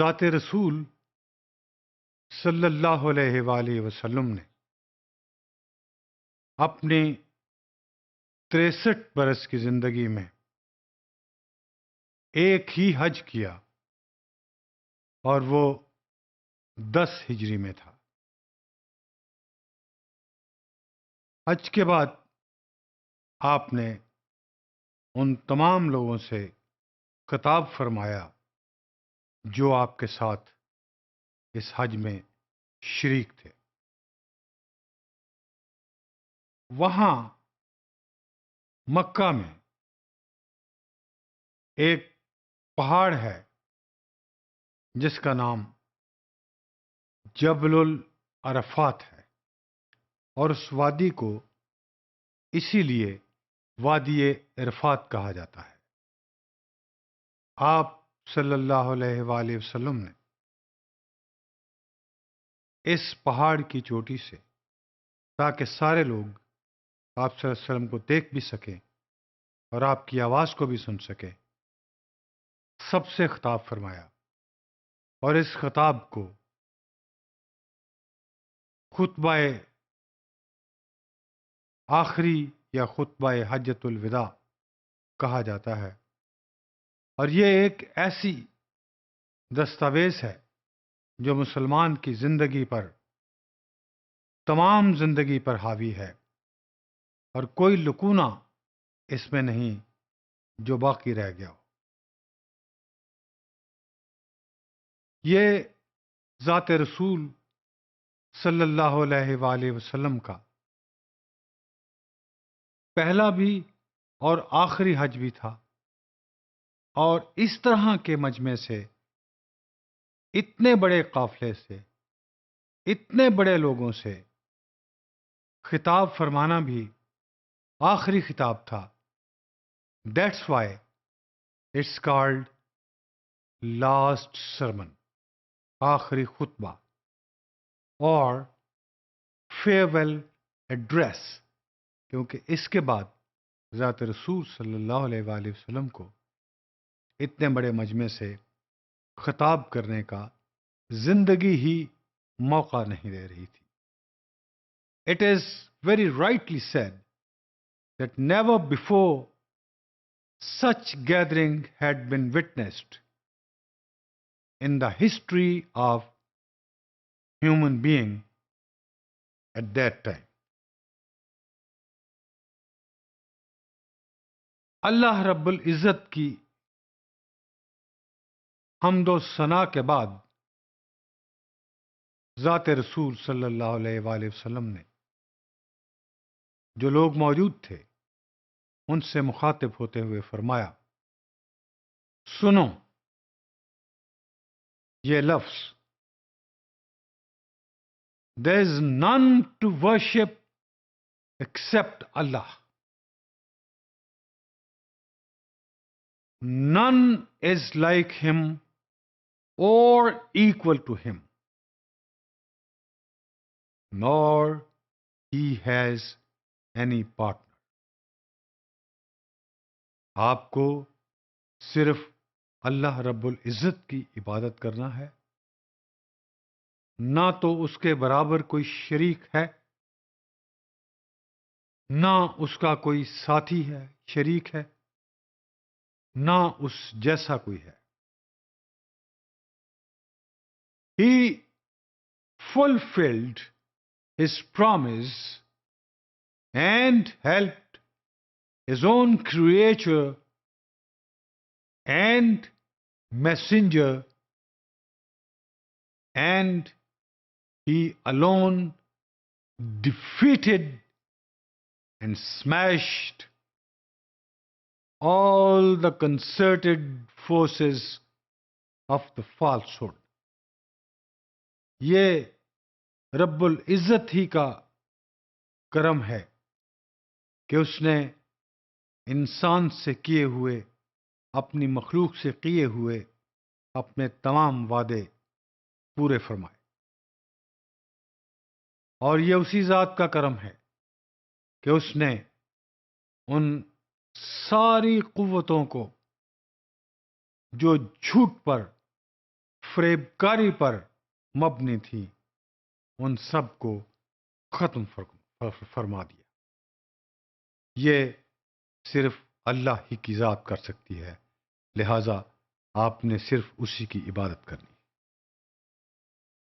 ذات رسول صلی اللہ علیہ وآلہ وسلم نے اپنے 63 برس کی زندگی میں ایک ہی حج کیا اور وہ 10 ہجری میں تھا۔ حج کے بعد آپ نے ان تمام لوگوں سے خطاب فرمایا جو آپ کے ساتھ اس حج میں شریک تھے۔ وہاں مکہ میں ایک پہاڑ ہے جس کا نام جبل العرفات ہے، اور اس وادی کو اسی لیے وادی عرفات کہا جاتا ہے۔ آپ صلی اللہ علیہ وآلہ وسلم نے اس پہاڑ کی چوٹی سے، تاکہ سارے لوگ آپ صلی اللہ علیہ وسلم کو دیکھ بھی سکیں اور آپ کی آواز کو بھی سن سکیں، سب سے خطاب فرمایا، اور اس خطاب کو خطبہ آخری یا خطبہ حجۃ الوداع کہا جاتا ہے۔ اور یہ ایک ایسی دستاویز ہے جو مسلمان کی زندگی پر، تمام زندگی پر حاوی ہے، اور کوئی لکونہ اس میں نہیں جو باقی رہ گیا ہو۔ یہ ذات رسول صلی اللہ علیہ وآلہ وسلم کا پہلا بھی اور آخری حج بھی تھا، اور اس طرح کے مجمع سے، اتنے بڑے قافلے سے، اتنے بڑے لوگوں سے خطاب فرمانا بھی آخری خطاب تھا۔ That's why it's called last sermon, آخری خطبہ اور فیئرویل ایڈریس، کیونکہ اس کے بعد ذات رسول صلی اللہ علیہ وآلہ وسلم کو اتنے بڑے مجمع سے خطاب کرنے کا زندگی ہی موقع نہیں دے رہی تھی۔ It is very rightly said that never before such gathering had been witnessed in the history of human being at that time. اللہ رب العزت کی حمد و ثنا کے بعد ذات رسول صلی اللہ علیہ وآلہ وسلم نے جو لوگ موجود تھے ان سے مخاطب ہوتے ہوئے فرمایا، سنو یہ لفظ، there is none to worship except Allah. None is like him or equal to him, nor he has any partner. آپ کو صرف اللہ رب العزت کی عبادت کرنا ہے، نہ تو اس کے برابر کوئی شریک ہے، نہ اس کا کوئی ساتھی ہے، شریک ہے، نہ اس جیسا کوئی ہے۔ He fulfilled his promise and helped his own creature and messenger, and he alone defeated and smashed all the concerted forces of the falsehood. یہ رب العزت ہی کا کرم ہے کہ اس نے انسان سے کیے ہوئے، اپنی مخلوق سے کیے ہوئے اپنے تمام وعدے پورے فرمائے، اور یہ اسی ذات کا کرم ہے کہ اس نے ان ساری قوتوں کو جو جھوٹ پر، فریب کاری پر مبنی تھی، ان سب کو ختم فرما دیا۔ یہ صرف اللہ ہی کی ذات کر سکتی ہے، لہذا آپ نے صرف اسی کی عبادت کرنی۔